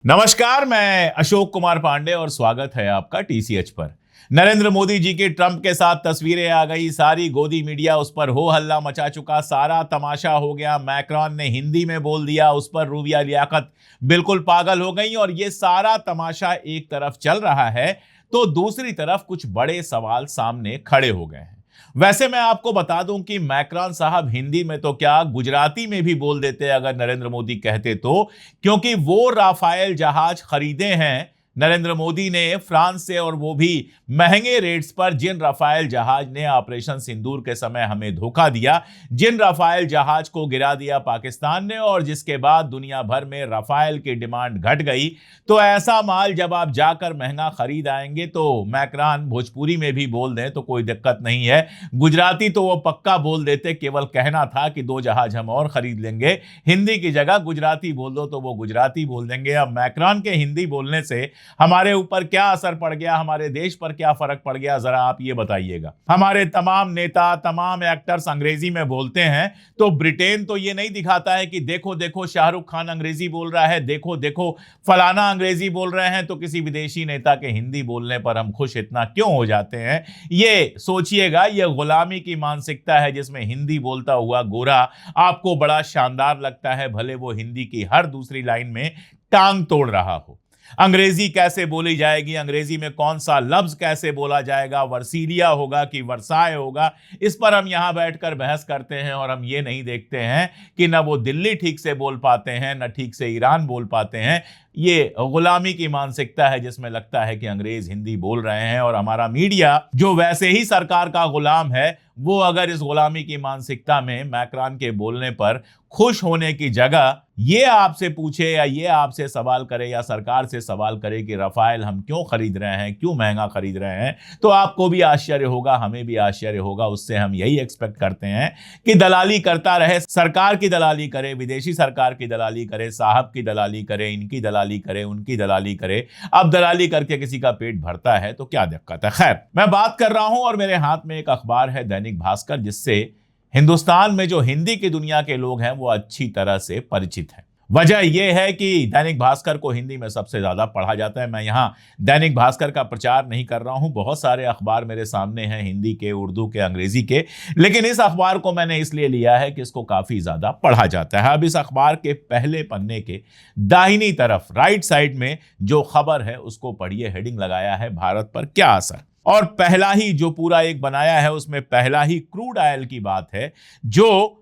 नमस्कार, मैं अशोक कुमार पांडे और स्वागत है आपका टीसीएच पर। नरेंद्र मोदी जी की ट्रंप के साथ तस्वीरें आ गई, सारी गोदी मीडिया उस पर हो हल्ला मचा चुका, सारा तमाशा हो गया। मैक्रोन ने हिंदी में बोल दिया, उस पर रूबिया लियाकत बिल्कुल पागल हो गई और ये सारा तमाशा एक तरफ चल रहा है तो दूसरी तरफ कुछ बड़े सवाल सामने खड़े हो गए हैं। वैसे मैं आपको बता दूं कि मैक्रोन साहब हिंदी में तो क्या, गुजराती में भी बोल देते अगर नरेंद्र मोदी कहते तो, क्योंकि वो राफेल जहाज खरीदे हैं नरेंद्र मोदी ने फ्रांस से, और वो भी महंगे रेट्स पर। जिन राफेल जहाज ने ऑपरेशन सिंदूर के समय हमें धोखा दिया, जिन राफेल जहाज को गिरा दिया पाकिस्तान ने, और जिसके बाद दुनिया भर में राफेल की डिमांड घट गई, तो ऐसा माल जब आप जाकर महंगा खरीद आएंगे तो मैक्रोन भोजपुरी में भी बोल दें तो कोई दिक्कत नहीं है, गुजराती तो वो पक्का बोल देते, केवल कहना था कि 2 जहाज हम और खरीद लेंगे। हिंदी की जगह गुजराती बोल दो तो वो गुजराती बोल देंगे। अब मैक्रोन के हिंदी बोलने से हमारे ऊपर क्या असर पड़ गया, हमारे देश पर क्या फर्क पड़ गया, जरा आप ये बताइएगा। हमारे तमाम नेता, तमाम एक्टर्स अंग्रेजी में बोलते हैं, तो ब्रिटेन तो ये नहीं दिखाता है कि देखो देखो शाहरुख खान अंग्रेजी बोल रहा है, देखो देखो फलाना अंग्रेजी बोल रहे हैं, तो किसी विदेशी नेता के हिंदी बोलने पर हम खुश इतना क्यों हो जाते हैं। ये सोचिएगा, ये गुलामी की मानसिकता है जिसमें हिंदी बोलता हुआ गोरा आपको बड़ा शानदार लगता है, भले वो हिंदी की हर दूसरी लाइन में टांग तोड़ रहा हो। अंग्रेजी कैसे बोली जाएगी, अंग्रेजी में कौन सा लफ्ज कैसे बोला जाएगा, वर्सीलिया होगा कि वर्साय होगा, इस पर हम यहां बैठकर बहस करते हैं और हम ये नहीं देखते हैं कि न वो दिल्ली ठीक से बोल पाते हैं, न ठीक से ईरान बोल पाते हैं। ये गुलामी की मानसिकता है जिसमें लगता है कि अंग्रेज हिंदी बोल रहे हैं, और हमारा मीडिया जो वैसे ही सरकार का गुलाम है, वो अगर इस गुलामी की मानसिकता में मैक्रोन के बोलने पर खुश होने की जगह ये आपसे पूछे या ये आपसे सवाल करे या सरकार से सवाल करे कि राफेल हम क्यों खरीद रहे हैं, क्यों महंगा खरीद रहे हैं, तो आपको भी आश्चर्य होगा, हमें भी आश्चर्य होगा। उससे हम यही एक्सपेक्ट करते हैं कि दलाली करता रहे, सरकार की दलाली करे, विदेशी सरकार की दलाली करे, साहब की दलाली करे, इनकी दलाली करे, उनकी दलाली करे। अब दलाली करके किसी का पेट भरता है तो क्या दिक्कत है। खैर, मैं बात कर रहा हूं और मेरे हाथ में एक अखबार है दैनिक भास्कर, जिससे हिंदुस्तान में जो हिंदी की दुनिया के लोग हैं वो अच्छी तरह से परिचित हैं। वजह यह है कि दैनिक भास्कर को हिंदी में सबसे ज्यादा पढ़ा जाता है। मैं यहां दैनिक भास्कर का प्रचार नहीं कर रहा हूं, बहुत सारे अखबार मेरे सामने हैं, हिंदी के, उर्दू के, अंग्रेजी के, लेकिन इस अखबार को मैंने इसलिए लिया है कि इसको काफी ज्यादा पढ़ा जाता है। अब इस अखबार के पहले पन्ने के दाहिनी तरफ राइट साइड में जो खबर है उसको पढ़िए। हेडिंग लगाया है, भारत पर क्या असर, और पहला ही जो पूरा एक बनाया है उसमें पहला ही क्रूड ऑयल की बात है, जो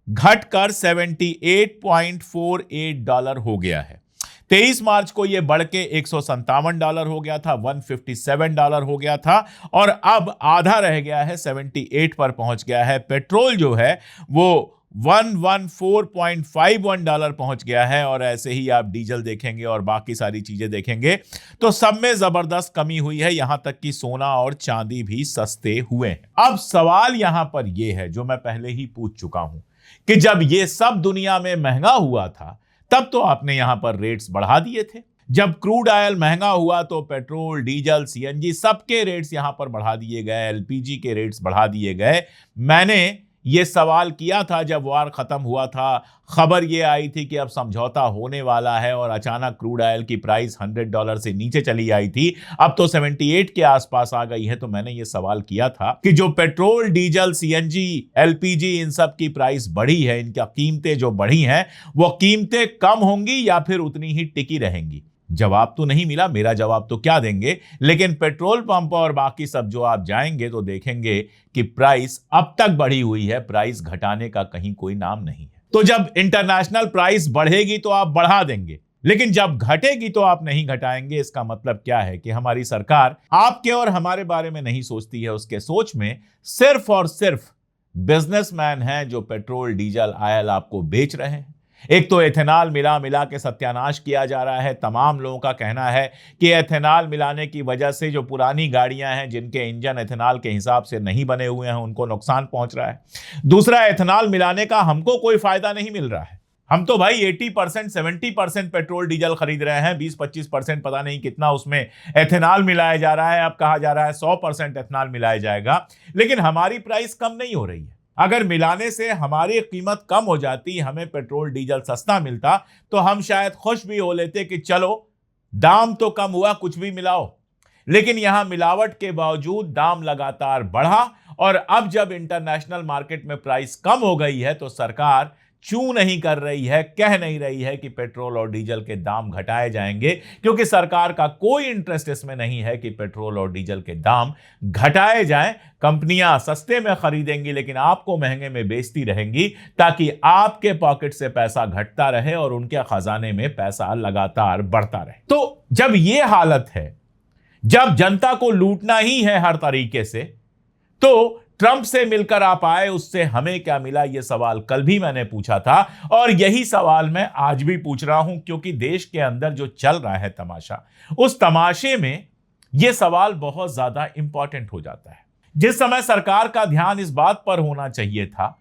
घटकर $78.48 हो गया है। 23 मार्च को यह बढ़ के $157 हो गया था, $157 हो गया था, और अब आधा रह गया है, 78 पर पहुंच गया है। पेट्रोल जो है वो $114.51 पहुंच गया है, और ऐसे ही आप डीजल देखेंगे और बाकी सारी चीजें देखेंगे तो सब में जबरदस्त कमी हुई है, यहां तक कि सोना और चांदी भी सस्ते हुए हैं। अब सवाल यहां पर यह है, जो मैं पहले ही पूछ चुका हूं, कि जब ये सब दुनिया में महंगा हुआ था तब तो आपने यहां पर रेट्स बढ़ा दिए थे। जब क्रूड ऑयल महंगा हुआ तो पेट्रोल, डीजल, सीएनजी सबके रेट्स यहां पर बढ़ा दिए गए, एलपीजी के रेट्स बढ़ा दिए गए। मैंने ये सवाल किया था जब वार खत्म हुआ था, खबर ये आई थी कि अब समझौता होने वाला है, और अचानक क्रूड ऑयल की प्राइस $100 से नीचे चली आई थी, अब तो 78 के आसपास आ गई है। तो मैंने ये सवाल किया था कि जो पेट्रोल, डीजल, सीएनजी, एलपीजी, इन सब की प्राइस बढ़ी है, इनका कीमतें जो बढ़ी हैं, वो कीमतें कम होंगी या फिर उतनी ही टिकी रहेंगी। जवाब तो नहीं मिला, मेरा जवाब तो क्या देंगे, लेकिन पेट्रोल पंप और बाकी सब जो आप जाएंगे तो देखेंगे कि प्राइस अब तक बढ़ी हुई है, प्राइस घटाने का कहीं कोई नाम नहीं है। तो जब इंटरनेशनल प्राइस बढ़ेगी तो आप बढ़ा देंगे, लेकिन जब घटेगी तो आप नहीं घटाएंगे। इसका मतलब क्या है कि हमारी सरकार आपके और हमारे बारे में नहीं सोचती है, उसके सोच में सिर्फ और सिर्फ बिजनेसमैन हैं जो पेट्रोल, डीजल, ऑयल आपको बेच रहे हैं। एक तो एथेनॉल मिला मिला के सत्यानाश किया जा रहा है। तमाम लोगों का कहना है कि एथेनॉल मिलाने की वजह से जो पुरानी गाड़ियां हैं जिनके इंजन एथेनॉल के हिसाब से नहीं बने हुए हैं उनको नुकसान पहुंच रहा है। दूसरा, एथेनॉल मिलाने का हमको कोई फायदा नहीं मिल रहा है। हम तो भाई 80% 70% पेट्रोल डीजल खरीद रहे हैं, 20-25% पता नहीं कितना उसमें एथेनॉल मिलाया जा रहा है। अब कहा जा रहा है 100% एथेनॉल मिलाया जाएगा, लेकिन हमारी प्राइस कम नहीं हो रही है। अगर मिलाने से हमारी कीमत कम हो जाती, हमें पेट्रोल डीजल सस्ता मिलता, तो हम शायद खुश भी हो लेते कि चलो दाम तो कम हुआ, कुछ भी मिलाओ, लेकिन यहां मिलावट के बावजूद दाम लगातार बढ़ा। और अब जब इंटरनेशनल मार्केट में प्राइस कम हो गई है तो सरकार चू नहीं कर रही है, कह नहीं रही है कि पेट्रोल और डीजल के दाम घटाए जाएंगे, क्योंकि सरकार का कोई इंटरेस्ट इसमें नहीं है कि पेट्रोल और डीजल के दाम घटाए जाएं। कंपनियां सस्ते में खरीदेंगी लेकिन आपको महंगे में बेचती रहेंगी, ताकि आपके पॉकेट से पैसा घटता रहे और उनके खजाने में पैसा लगातार बढ़ता रहे। तो जब यह हालत है, जब जनता को लूटना ही है हर तरीके से, तो ट्रंप से मिलकर आप आए, उससे हमें क्या मिला? यह सवाल कल भी मैंने पूछा था और यही सवाल मैं आज भी पूछ रहा हूं, क्योंकि देश के अंदर जो चल रहा है तमाशा, उस तमाशे में यह सवाल बहुत ज्यादा इंपॉर्टेंट हो जाता है। जिस समय सरकार का ध्यान इस बात पर होना चाहिए था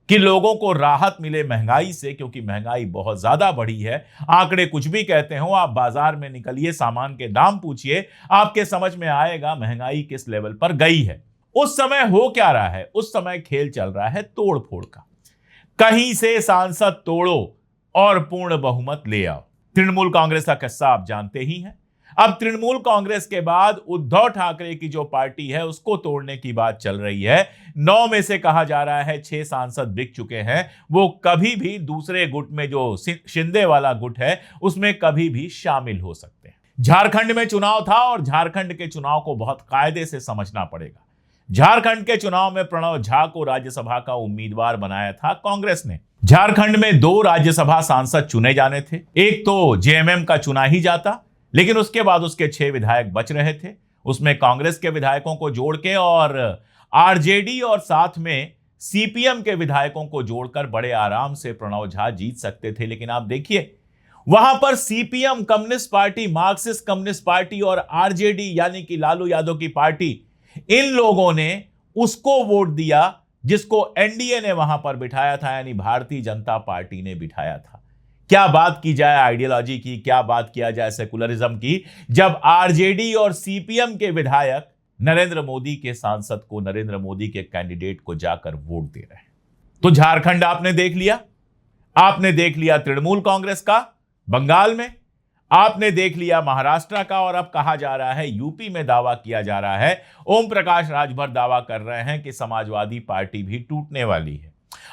कि लोगों को राहत मिले महंगाई से, क्योंकि महंगाई बहुत ज्यादा बढ़ी है। आंकड़े कुछ भी कहते हो, आप बाजार में निकलिए, सामान के दाम पूछिए, आपके समझ में आएगा महंगाई किस लेवल पर गई है। उस समय हो क्या रहा है? उस समय खेल चल रहा है तोड़ फोड़ का। कहीं से सांसद तोड़ो और पूर्ण बहुमत ले आओ। तृणमूल कांग्रेस का किस्सा आप जानते ही हैं। अब तृणमूल कांग्रेस के बाद उद्धव ठाकरे की जो पार्टी है उसको तोड़ने की बात चल रही है। 9 में से कहा जा रहा है 6 सांसद बिक चुके हैं। वो कभी भी दूसरे गुट में, जो शिंदे वाला गुट है, उसमें कभी भी शामिल हो सकते हैं। झारखंड में चुनाव था और झारखंड के चुनाव को बहुत कायदे से समझना पड़ेगा। झारखंड के चुनाव में प्रणव झा को राज्यसभा का उम्मीदवार बनाया था कांग्रेस ने। झारखंड में 2 राज्यसभा सांसद चुने जाने थे। एक तो जेएमएम का चुना ही जाता, लेकिन उसके बाद उसके 6 विधायक बच रहे थे। उसमें कांग्रेस के विधायकों को जोड़ के और आरजेडी और साथ में सीपीएम के विधायकों को जोड़कर बड़े आराम से प्रणव झा जीत सकते थे। लेकिन आप देखिए, वहां पर CPM, communist party, Marxist communist party और आरजेडी यानी कि लालू यादव की पार्टी, इन लोगों ने उसको वोट दिया जिसको एनडीए ने वहां पर बिठाया था, यानी भारतीय जनता पार्टी ने बिठाया था। क्या बात की जाए आइडियोलॉजी की, क्या बात किया जाए सेकुलरिज्म की, जब आरजेडी और सीपीएम के विधायक नरेंद्र मोदी के सांसद को, नरेंद्र मोदी के कैंडिडेट को जाकर वोट दे रहे हैं। तो झारखंड आपने देख लिया, आपने देख लिया तृणमूल कांग्रेस का बंगाल में, आपने देख लिया महाराष्ट्र का, और अब कहा जा रहा है यूपी में दावा किया जा रहा है, ओम प्रकाश राजभर दावा कर रहे हैं कि समाजवादी पार्टी भी टूटने वाली है।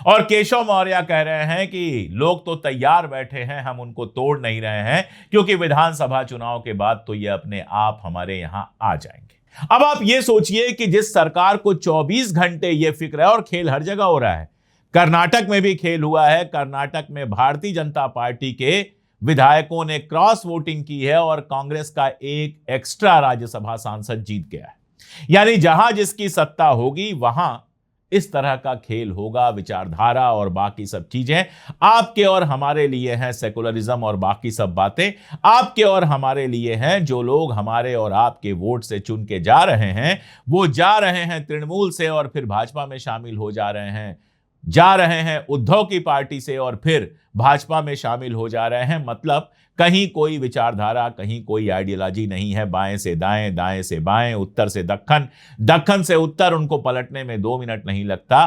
और केशव मौर्य कह रहे हैं कि लोग तो तैयार बैठे हैं, हम उनको तोड़ नहीं रहे हैं, क्योंकि विधानसभा चुनाव के बाद तो ये अपने आप हमारे यहां आ जाएंगे। अब आप ये सोचिए कि जिस सरकार को 24 घंटे ये फिक्र है, और खेल हर जगह हो रहा है, कर्नाटक में भी खेल हुआ है। कर्नाटक में भारतीय जनता पार्टी के विधायकों ने क्रॉस वोटिंग की है और कांग्रेस का एक एक्स्ट्रा राज्यसभा सांसद जीत गया है। यानी जहां जिसकी सत्ता होगी वहां इस तरह का खेल होगा। विचारधारा और बाकी सब चीजें आपके और हमारे लिए हैं, सेकुलरिज्म और बाकी सब बातें आपके और हमारे लिए हैं। जो लोग हमारे और आपके वोट से चुन के जा रहे हैं, वो जा रहे हैं तृणमूल से और फिर भाजपा में शामिल हो जा रहे हैं उद्धव की पार्टी से और फिर भाजपा में शामिल हो जा रहे हैं। मतलब कहीं कोई विचारधारा, कहीं कोई आइडियोलॉजी नहीं है। बाएं से दाएं, दाएं से बाएं, उत्तर से दक्कन, दक्कन से उत्तर, उनको पलटने में 2 मिनट नहीं लगता।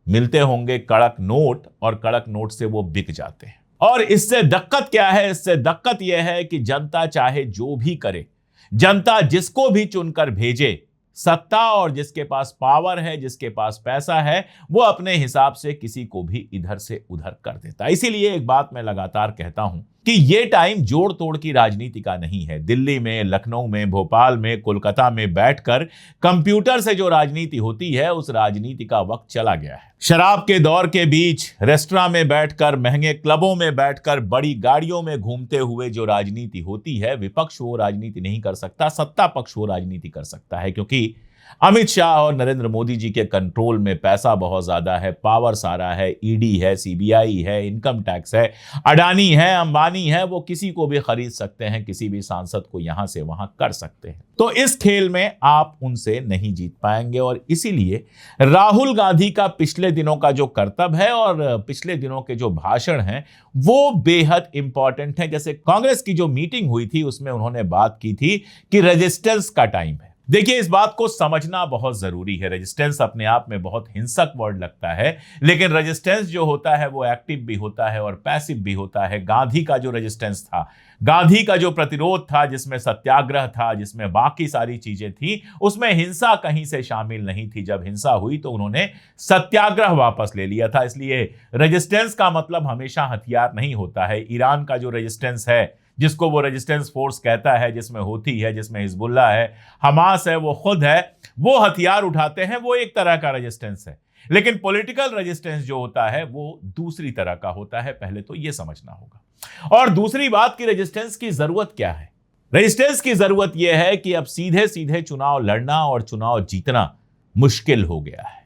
मिलते होंगे कड़क नोट और कड़क नोट से वो बिक जाते हैं। और इससे दिक्कत क्या है? इससे दिक्कत यह है कि जनता चाहे जो भी करे, जनता जिसको भी चुनकर भेजे, सत्ता और जिसके पास पावर है, जिसके पास पैसा है, वो अपने हिसाब से किसी को भी इधर से उधर कर देता है। इसीलिए एक बात मैं लगातार कहता हूं कि ये टाइम जोड़ तोड़ की राजनीति का नहीं है। दिल्ली में, लखनऊ में, भोपाल में, कोलकाता में बैठकर कंप्यूटर से जो राजनीति होती है, उस राजनीति का वक्त चला गया है। शराब के दौर के बीच रेस्टोरेंट में बैठकर, महंगे क्लबों में बैठकर, बड़ी गाड़ियों में घूमते हुए जो राजनीति होती है, विपक्ष वो राजनीति नहीं कर सकता, सत्ता पक्ष वो राजनीति कर सकता है। क्योंकि अमित शाह और नरेंद्र मोदी जी के कंट्रोल में पैसा बहुत ज्यादा है, पावर सारा है, ईडी है, सीबीआई है, इनकम टैक्स है, अडानी है, अंबानी है, वो किसी को भी खरीद सकते हैं, किसी भी सांसद को यहां से वहां कर सकते हैं। तो इस खेल में आप उनसे नहीं जीत पाएंगे। और इसीलिए राहुल गांधी का पिछले दिनों का जो कर्तव्य है और पिछले दिनों के जो भाषण हैं, वो बेहद इंपॉर्टेंट है। जैसे कांग्रेस की जो मीटिंग हुई थी, उसमें उन्होंने बात की थी कि रेजिस्टेंस का टाइम है। देखिए, इस बात को समझना बहुत जरूरी है। रेजिस्टेंस अपने आप में बहुत हिंसक वर्ड लगता है, लेकिन रेजिस्टेंस जो होता है वो एक्टिव भी होता है और पैसिव भी होता है। गांधी का जो रेजिस्टेंस था, गांधी का जो प्रतिरोध था, जिसमें सत्याग्रह था, जिसमें बाकी सारी चीजें थी, उसमें हिंसा कहीं से शामिल नहीं थी। जब हिंसा हुई तो उन्होंने सत्याग्रह वापस ले लिया था। इसलिए रेजिस्टेंस का मतलब हमेशा हथियार नहीं होता है। ईरान का जो रेजिस्टेंस है, जिसको वो रेजिस्टेंस फोर्स कहता है, जिसमें होती है, जिसमें हिजबुल्लाह है, हमास है, वो खुद है, वो हथियार उठाते हैं, वो एक तरह का रेजिस्टेंस है। लेकिन पॉलिटिकल रेजिस्टेंस जो होता है वो दूसरी तरह का होता है। पहले तो ये समझना होगा। और दूसरी बात की रेजिस्टेंस की जरूरत क्या है? रेजिस्टेंस की जरूरत यह है कि अब सीधे सीधे चुनाव लड़ना और चुनाव जीतना मुश्किल हो गया है,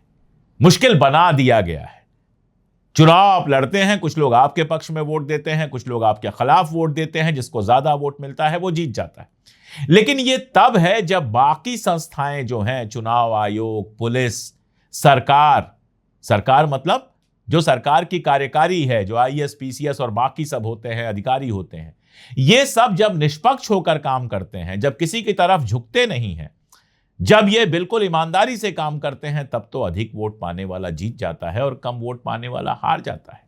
मुश्किल बना दिया गया है। चुनाव आप लड़ते हैं, कुछ लोग आपके पक्ष में वोट देते हैं, कुछ लोग आपके खिलाफ वोट देते हैं, जिसको ज्यादा वोट मिलता है वो जीत जाता है। लेकिन ये तब है जब बाकी संस्थाएं जो हैं, चुनाव आयोग, पुलिस, सरकार मतलब जो सरकार की कार्यकारी है, जो आईएएस, पीसीएस और बाकी सब होते हैं, अधिकारी होते हैं, ये सब जब निष्पक्ष होकर काम करते हैं, जब किसी की तरफ झुकते नहीं हैं, जब ये बिल्कुल ईमानदारी से काम करते हैं, तब तो अधिक वोट पाने वाला जीत जाता है और कम वोट पाने वाला हार जाता है।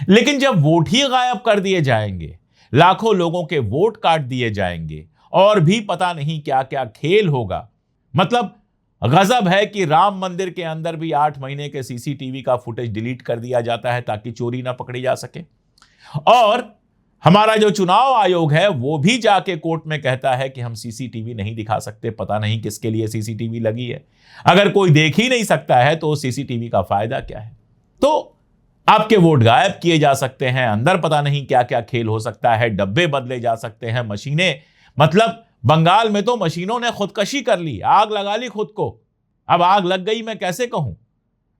लेकिन जब वोट ही गायब कर दिए जाएंगे, लाखों लोगों के वोट काट दिए जाएंगे और भी पता नहीं क्या क्या खेल होगा। मतलब गजब है कि राम मंदिर के अंदर भी 8 महीने के सीसीटीवी का फुटेज डिलीट कर दिया जाता है ताकि चोरी ना पकड़ी जा सके। और हमारा जो चुनाव आयोग है वो भी जाके कोर्ट में कहता है कि हम सीसीटीवी नहीं दिखा सकते, पता नहीं किसके लिए सीसीटीवी लगी है। अगर कोई देख ही नहीं सकता है तो सीसीटीवी का फायदा क्या है? तो आपके वोट गायब किए जा सकते हैं, अंदर पता नहीं क्या क्या खेल हो सकता है, डब्बे बदले जा सकते हैं, मशीनें, मतलब बंगाल में तो मशीनों ने खुदकशी कर ली, आग लगा ली खुद को। अब आग लग गई, मैं कैसे कहूं?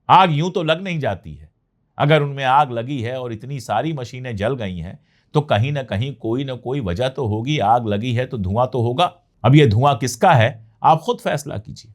आग यूं तो लग नहीं जाती है। अगर उनमें आग लगी है और इतनी सारी मशीनें जल गई हैं तो कहीं ना कहीं कोई ना कोई वजह तो होगी। आग लगी है तो धुआं तो होगा। अब ये धुआं किसका है, आप खुद फैसला कीजिए।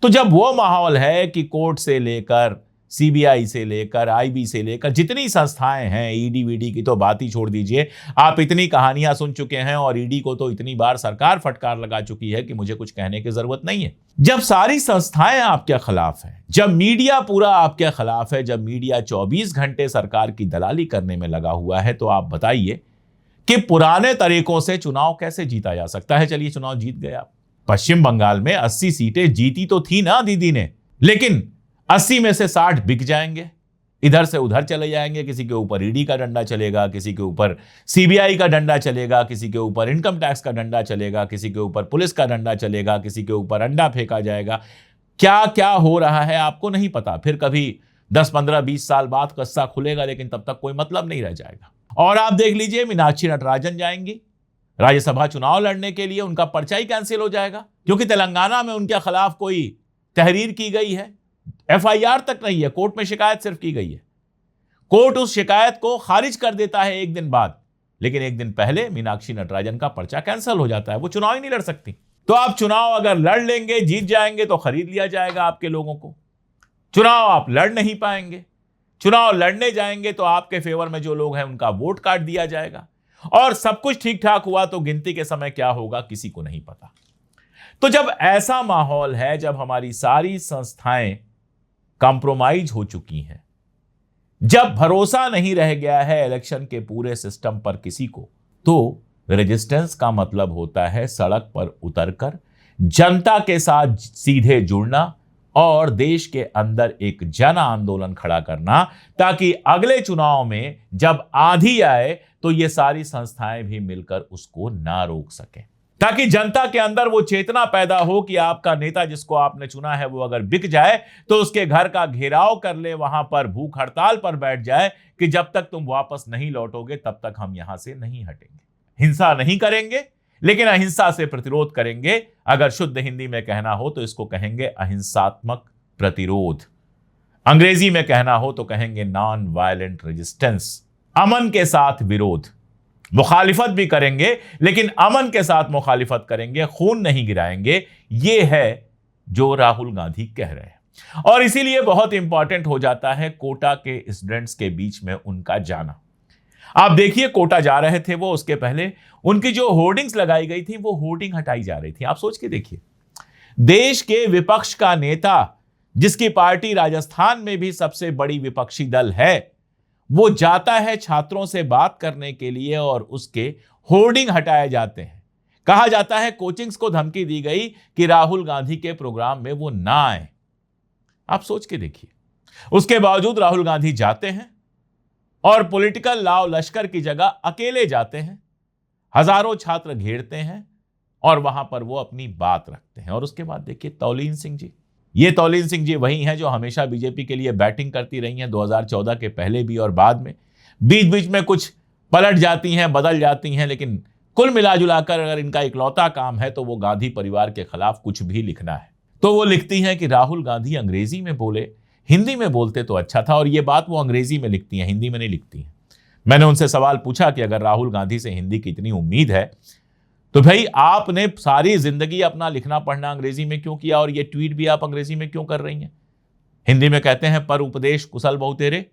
तो जब वो माहौल है कि कोर्ट से लेकर, सीबीआई से लेकर, आईबी से लेकर जितनी संस्थाएं हैं, ईडी वीडी की तो बात ही छोड़ दीजिए, आप इतनी कहानियां सुन चुके हैं और ईडी को तो इतनी बार सरकार फटकार लगा चुकी है कि मुझे कुछ कहने की जरूरत नहीं है। जब सारी संस्थाएं आपके खिलाफ हैं, जब मीडिया पूरा आपके खिलाफ है, जब मीडिया 24 घंटे सरकार की दलाली करने में लगा हुआ है, तो आप बताइए कि पुराने तरीकों से चुनाव कैसे जीता जा सकता है? चलिए, चुनाव जीत गए आप। पश्चिम बंगाल में 80 सीटें जीती तो थी ना दीदी ने, लेकिन 80 में से 60 बिक जाएंगे, इधर से उधर चले जाएंगे। किसी के ऊपर ईडी का डंडा चलेगा, किसी के ऊपर सीबीआई का डंडा चलेगा, किसी के ऊपर इनकम टैक्स का डंडा चलेगा, किसी के ऊपर पुलिस का डंडा चलेगा, किसी के ऊपर अंडा फेंका जाएगा। क्या क्या हो रहा है आपको नहीं पता। फिर कभी 10, 15, 20 साल बाद कस्सा खुलेगा, लेकिन तब तक कोई मतलब नहीं रह जाएगा। और आप देख लीजिए, मीनाक्षी नटराजन जाएंगी राज्यसभा चुनाव लड़ने के लिए, उनका पर्चा ही कैंसिल हो जाएगा क्योंकि तेलंगाना में उनके खिलाफ कोई तहरीर की गई है। एफआईआर तक नहीं है, कोर्ट में शिकायत सिर्फ की गई है। कोर्ट उस शिकायत को खारिज कर देता है एक दिन बाद, लेकिन एक दिन पहले मीनाक्षी नटराजन का पर्चा कैंसिल हो जाता है, वो चुनाव ही नहीं लड़ सकती। तो आप चुनाव अगर लड़ लेंगे, जीत जाएंगे, तो खरीद लिया जाएगा आपके लोगों को। चुनाव आप लड़ नहीं पाएंगे, चुनाव लड़ने जाएंगे तो आपके फेवर में जो लोग हैं उनका वोट काट दिया जाएगा, और सब कुछ ठीक ठाक हुआ तो गिनती के समय क्या होगा किसी को नहीं पता। तो जब ऐसा माहौल है, जब हमारी सारी संस्थाएं कॉम्प्रोमाइज हो चुकी हैं, जब भरोसा नहीं रह गया है इलेक्शन के पूरे सिस्टम पर किसी को, तो रेजिस्टेंस का मतलब होता है सड़क पर उतरकर जनता के साथ सीधे जुड़ना और देश के अंदर एक जन आंदोलन खड़ा करना, ताकि अगले चुनाव में जब आंधी आए तो ये सारी संस्थाएं भी मिलकर उसको ना रोक सकें, ताकि जनता के अंदर वो चेतना पैदा हो कि आपका नेता जिसको आपने चुना है वो अगर बिक जाए तो उसके घर का घेराव कर ले, वहां पर भूख हड़ताल पर बैठ जाए कि जब तक तुम वापस नहीं लौटोगे तब तक हम यहां से नहीं हटेंगे। हिंसा नहीं करेंगे, लेकिन अहिंसा से प्रतिरोध करेंगे। अगर शुद्ध हिंदी में कहना हो तो इसको कहेंगे अहिंसात्मक प्रतिरोध। अंग्रेजी में कहना हो तो कहेंगे नॉन वायलेंट रेजिस्टेंस। अमन के साथ विरोध, मुखालिफत भी करेंगे लेकिन अमन के साथ मुखालिफत करेंगे, खून नहीं गिराएंगे। ये है जो राहुल गांधी कह रहे हैं। और इसीलिए बहुत इंपॉर्टेंट हो जाता है कोटा के स्टूडेंट्स के बीच में उनका जाना। आप देखिए, कोटा जा रहे थे वो, उसके पहले उनकी जो होर्डिंग्स लगाई गई थी वो होर्डिंग हटाई जा रही थी। आप सोच के देखिए, देश के विपक्ष का नेता, जिसकी पार्टी राजस्थान में भी सबसे बड़ी विपक्षी दल है, वो जाता है छात्रों से बात करने के लिए और उसके होर्डिंग हटाए जाते हैं। कहा जाता है कोचिंग्स को धमकी दी गई कि राहुल गांधी के प्रोग्राम में वो ना आए। आप सोच के देखिए, उसके बावजूद राहुल गांधी जाते हैं और पॉलिटिकल लाव लश्कर की जगह अकेले जाते हैं। हजारों छात्र घेरते हैं और वहां पर वो अपनी बात रखते हैं। और उसके बाद देखिए तौलीन सिंह जी, ये तौलीन सिंह जी वही हैं जो हमेशा बीजेपी के लिए बैटिंग करती रही हैं, 2014 के पहले भी और बाद में। बीच बीच में कुछ पलट जाती हैं, बदल जाती हैं, लेकिन कुल मिलाजुलाकर अगर इनका इकलौता काम है तो वो गांधी परिवार के खिलाफ कुछ भी लिखना है। तो वो लिखती हैं कि राहुल गांधी अंग्रेजी में बोले, हिंदी में बोलते तो अच्छा था। और ये बात वो अंग्रेजी में लिखती हैं, हिंदी में नहीं लिखती हैं। मैंने उनसे सवाल पूछा कि अगर राहुल गांधी से हिंदी की इतनी उम्मीद है तो भाई आपने सारी जिंदगी अपना लिखना पढ़ना अंग्रेजी में क्यों किया, और ये ट्वीट भी आप अंग्रेजी में क्यों कर रही हैं? हिंदी में कहते हैं पर उपदेश कुशल बहु तेरे,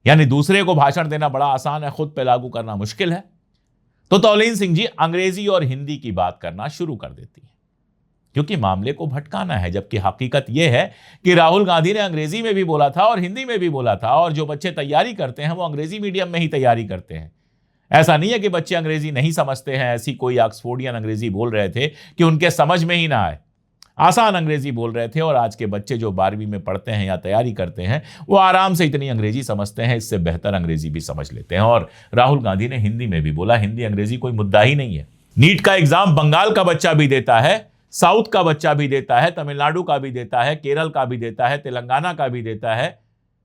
यानी दूसरे को भाषण देना बड़ा आसान है, खुद पे लागू करना मुश्किल है। तो तौलीन सिंह जी अंग्रेजी और हिंदी की बात करना शुरू कर देती है, क्योंकि मामले को भटकाना है। जबकि हकीकत यह है कि राहुल गांधी ने अंग्रेजी में भी बोला था और हिंदी में भी बोला था, और जो बच्चे तैयारी करते हैं वो अंग्रेजी मीडियम में ही तैयारी करते हैं। ऐसा नहीं है कि बच्चे अंग्रेजी नहीं समझते हैं। ऐसी कोई ऑक्सफोर्डियन अंग्रेजी बोल रहे थे कि उनके समझ में ही ना आए, आसान अंग्रेजी बोल रहे थे। और आज के बच्चे जो 12वीं में पढ़ते हैं या तैयारी करते हैं वो आराम से इतनी अंग्रेजी समझते हैं, इससे बेहतर अंग्रेजी भी समझ लेते हैं। और राहुल गांधी ने हिंदी में भी बोला, हिंदी अंग्रेजी कोई मुद्दा ही नहीं है। नीट का एग्जाम बंगाल का बच्चा भी देता है, साउथ का बच्चा भी देता है, तमिलनाडु का भी देता है, केरल का भी देता है, तेलंगाना का भी देता है,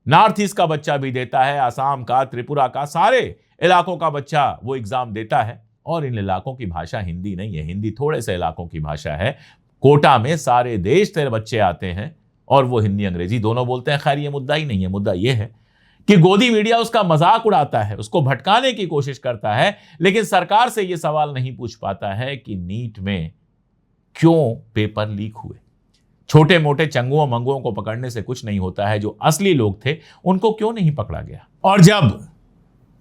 नॉर्थ ईस्ट का बच्चा भी देता है, आसाम का, त्रिपुरा का, सारे इलाकों का बच्चा वो एग्जाम देता है। और इन इलाकों की भाषा हिंदी नहीं है, हिंदी थोड़े से इलाकों की भाषा है। कोटा में सारे देश से बच्चे आते हैं और वो हिंदी अंग्रेजी दोनों बोलते हैं। खैर ये मुद्दा ही नहीं है। मुद्दा ये है कि गोदी मीडिया उसका मजाक उड़ाता है, उसको भटकाने की कोशिश करता है, लेकिन सरकार से ये सवाल नहीं पूछ पाता है कि नीट में क्यों पेपर लीक हुए। छोटे मोटे चंगुओं मंगुओं को पकड़ने से कुछ नहीं होता है, जो असली लोग थे उनको क्यों नहीं पकड़ा गया। और जब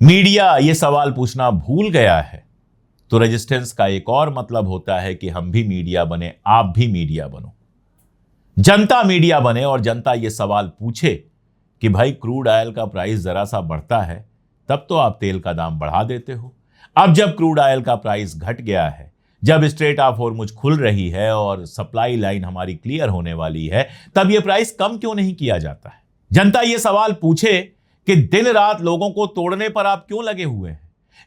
मीडिया ये सवाल पूछना भूल गया है तो रेजिस्टेंस का एक और मतलब होता है कि हम भी मीडिया बने, आप भी मीडिया बनो, जनता मीडिया बने और जनता ये सवाल पूछे कि भाई क्रूड ऑयल का प्राइस जरा सा बढ़ता है तब तो आप तेल का दाम बढ़ा देते हो। अब जब क्रूड ऑयल का प्राइस घट गया है, जब स्ट्रेट ऑफ हॉर्मुज खुल रही है और सप्लाई लाइन हमारी क्लियर होने वाली है, तब यह प्राइस कम क्यों नहीं किया जाता है। जनता यह सवाल पूछे कि दिन रात लोगों को तोड़ने पर आप क्यों लगे हुए हैं।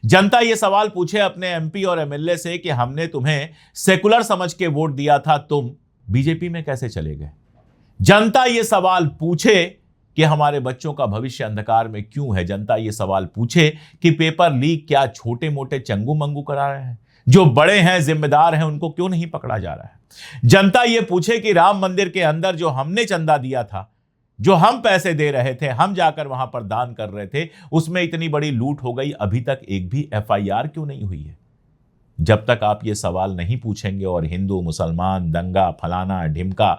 जनता यह सवाल पूछे अपने एमपी और एमएलए से कि हमने तुम्हें सेकुलर समझ के वोट दिया था, तुम बीजेपी में कैसे चले गए। जनता यह सवाल पूछे कि हमारे बच्चों का भविष्य अंधकार में क्यों है। जनता यह सवाल पूछे कि पेपर लीक क्या छोटे मोटे चंगू मंगू करा रहे हैं, जो बड़े हैं जिम्मेदार हैं उनको क्यों नहीं पकड़ा जा रहा है। जनता यह पूछे कि राम मंदिर के अंदर जो हमने चंदा दिया था, जो हम पैसे दे रहे थे, हम जाकर वहां पर दान कर रहे थे, उसमें इतनी बड़ी लूट हो गई, अभी तक एक भी एफआईआर क्यों नहीं हुई है। जब तक आप ये सवाल नहीं पूछेंगे और हिंदू मुसलमान दंगा फलाना ढिमका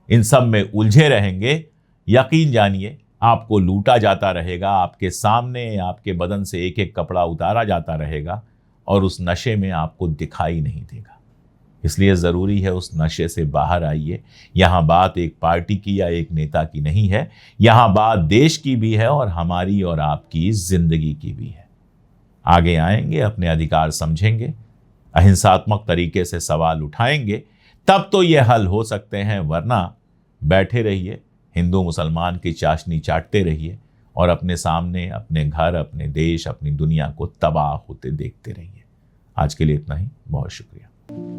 इन सब में उलझे रहेंगे, यकीन जानिए आपको लूटा जाता रहेगा, आपके सामने आपके बदन से एक एक कपड़ा उतारा जाता रहेगा और उस नशे में आपको दिखाई नहीं देगा। इसलिए ज़रूरी है उस नशे से बाहर आइए। यहाँ बात एक पार्टी की या एक नेता की नहीं है, यहाँ बात देश की भी है और हमारी और आपकी जिंदगी की भी है। आगे आएंगे, अपने अधिकार समझेंगे, अहिंसात्मक तरीके से सवाल उठाएंगे, तब तो ये हल हो सकते हैं, वरना बैठे रहिए, हिंदू मुसलमान की चाशनी चाटते रहिए और अपने सामने अपने घर, अपने देश, अपनी दुनिया को तबाह होते देखते रहिए। आज के लिए इतना ही, बहुत शुक्रिया।